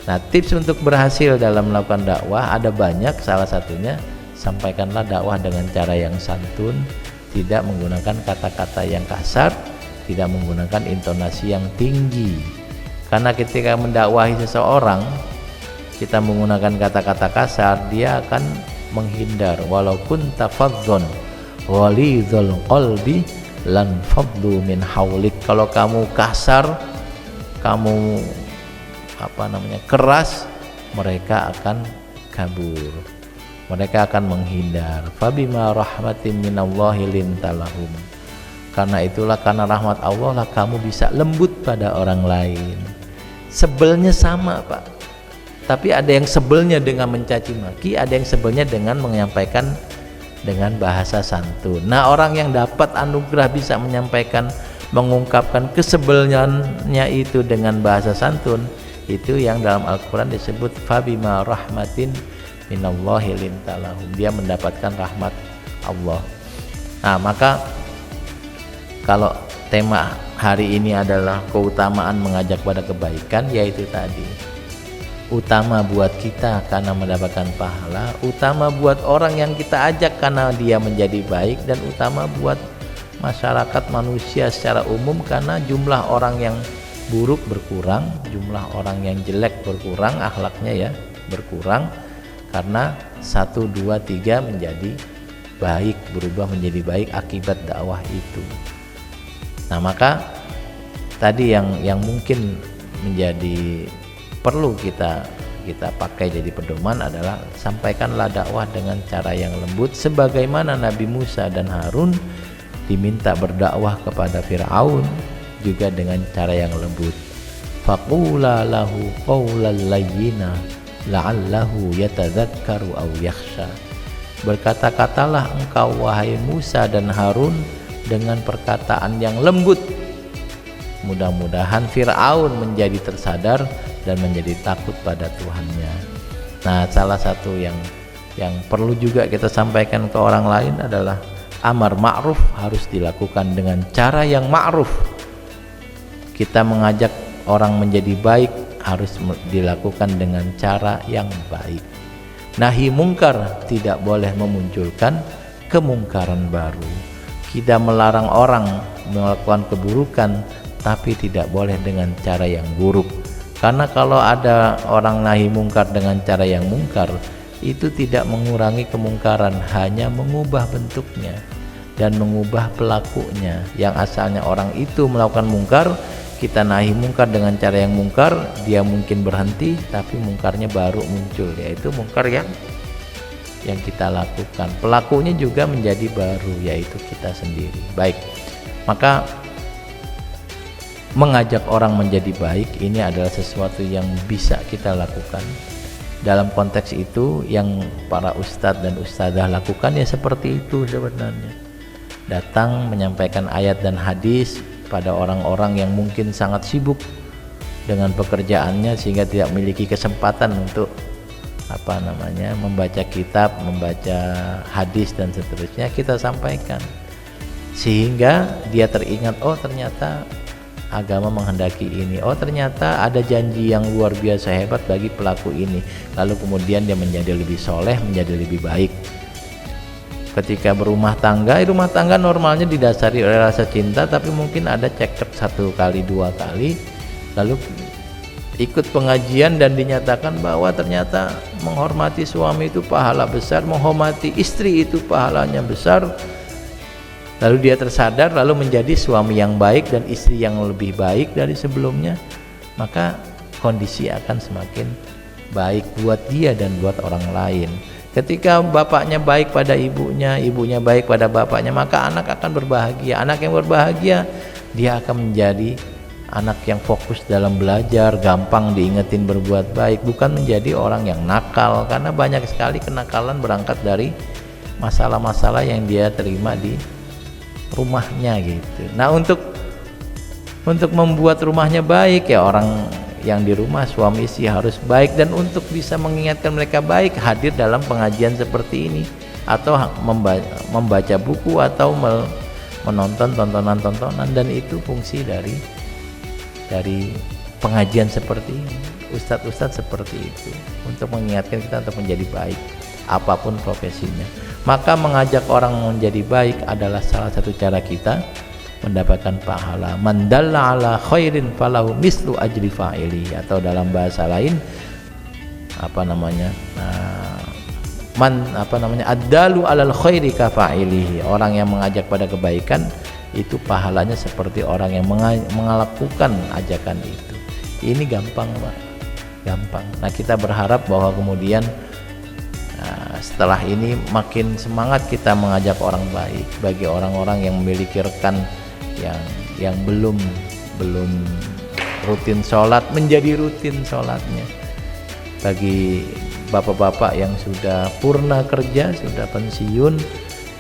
Nah, tips untuk berhasil dalam melakukan dakwah ada banyak, salah satunya sampaikanlah dakwah dengan cara yang santun, tidak menggunakan kata-kata yang kasar, tidak menggunakan intonasi yang tinggi. Karena ketika mendakwahi seseorang kita menggunakan kata-kata kasar, dia akan menghindar. Walaupun tafadzon walidzul qalbi lan fadlu min haulik. Kalau kamu kasar, kamu keras, mereka akan kabur, mereka akan menghindar. Fabima rahmatin minallahi lintalahum. Karena itulah, karena rahmat Allah lah kamu bisa lembut pada orang lain. Sebelnya sama, Pak, tapi ada yang sebelnya dengan mencaci maki, ada yang sebelnya dengan menyampaikan dengan bahasa santun. Nah, orang yang dapat anugerah bisa menyampaikan, mengungkapkan kesebelnya itu dengan bahasa santun, itu yang dalam Al-Quran disebut fabima rahmatin minallahi lintalahum, dia mendapatkan rahmat Allah. Nah, maka kalau tema hari ini adalah keutamaan mengajak pada kebaikan, yaitu tadi, utama buat kita karena mendapatkan pahala, utama buat orang yang kita ajak karena dia menjadi baik, dan utama buat masyarakat manusia secara umum karena jumlah orang yang buruk berkurang, jumlah orang yang jelek berkurang, akhlaknya ya berkurang, karena 1, 2, 3 menjadi baik, berubah menjadi baik akibat dakwah itu. Nah, maka tadi yang mungkin menjadi perlu kita pakai jadi pedoman adalah sampaikanlah dakwah dengan cara yang lembut, sebagaimana Nabi Musa dan Harun diminta berdakwah kepada Fir'aun juga dengan cara yang lembut. Faqula lahu qawlan layyina la'allahu yatadzakkaru aw yakhsha. Berkata-katalah engkau wahai Musa dan Harun dengan perkataan yang lembut, mudah-mudahan Fir'aun menjadi tersadar dan menjadi takut pada Tuhannya. Nah, salah satu yang perlu juga kita sampaikan ke orang lain adalah amar ma'ruf harus dilakukan dengan cara yang ma'ruf. Kita mengajak orang menjadi baik harus dilakukan dengan cara yang baik. Nahi mungkar tidak boleh memunculkan kemungkaran baru. Kita melarang orang melakukan keburukan, tapi tidak boleh dengan cara yang buruk. Karena kalau ada orang nahi mungkar dengan cara yang mungkar, itu tidak mengurangi kemungkaran, hanya mengubah bentuknya dan mengubah pelakunya. Yang asalnya orang itu melakukan mungkar, kita nahi mungkar dengan cara yang mungkar, dia mungkin berhenti, tapi mungkarnya baru muncul, yaitu mungkar yang kita lakukan. Pelakunya juga menjadi baru, yaitu kita sendiri. Baik, maka mengajak orang menjadi baik ini adalah sesuatu yang bisa kita lakukan. Dalam konteks itu yang para ustadz dan ustadzah lakukan ya seperti itu sebenarnya. Datang menyampaikan ayat dan hadis pada orang-orang yang mungkin sangat sibuk dengan pekerjaannya sehingga tidak memiliki kesempatan untuk membaca kitab, membaca hadis dan seterusnya. Kita sampaikan sehingga dia teringat, oh ternyata agama menghendaki ini, oh ternyata ada janji yang luar biasa hebat bagi pelaku ini, lalu kemudian dia menjadi lebih soleh, menjadi lebih baik. Ketika rumah tangga normalnya didasari oleh rasa cinta, tapi mungkin ada cekcok 1 kali 2 kali, lalu ikut pengajian dan dinyatakan bahwa ternyata menghormati suami itu pahala besar, menghormati istri itu pahalanya besar. Lalu dia tersadar, lalu menjadi suami yang baik dan istri yang lebih baik dari sebelumnya, maka kondisi akan semakin baik buat dia dan buat orang lain. Ketika bapaknya baik pada ibunya, ibunya baik pada bapaknya, maka anak akan berbahagia. Anak yang berbahagia, dia akan menjadi anak yang fokus dalam belajar, gampang diingetin berbuat baik, bukan menjadi orang yang nakal. Karena banyak sekali kenakalan berangkat dari masalah-masalah yang dia terima di rumahnya gitu. Nah, untuk membuat rumahnya baik, ya orang yang di rumah suami istri harus baik, dan untuk bisa mengingatkan mereka baik, hadir dalam pengajian seperti ini atau membaca buku atau menonton tontonan-tontonan, dan itu fungsi dari pengajian seperti ini. ustadz-ustadz seperti itu untuk mengingatkan kita untuk menjadi baik apapun profesinya. Maka mengajak orang menjadi baik adalah salah satu cara kita mendapatkan pahala. Man dalla ala khairin falahu mislu ajri fa'ili, atau dalam bahasa lain ad-dalu alal khairi ka fa'ilihi, orang yang mengajak pada kebaikan itu pahalanya seperti orang yang melakukan ajakan itu. Ini gampang, Pak, gampang. Nah, kita berharap bahwa kemudian setelah ini makin semangat kita mengajak orang baik, bagi orang-orang yang memiliki rekan yang belum rutin sholat menjadi rutin sholatnya, bagi bapak-bapak yang sudah purna kerja, sudah pensiun,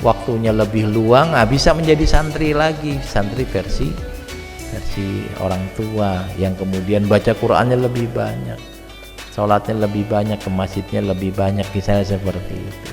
waktunya lebih luang, bisa menjadi santri lagi, santri versi orang tua yang kemudian baca Qur'annya lebih banyak, sholatnya lebih banyak, ke masjidnya lebih banyak, misalnya seperti itu.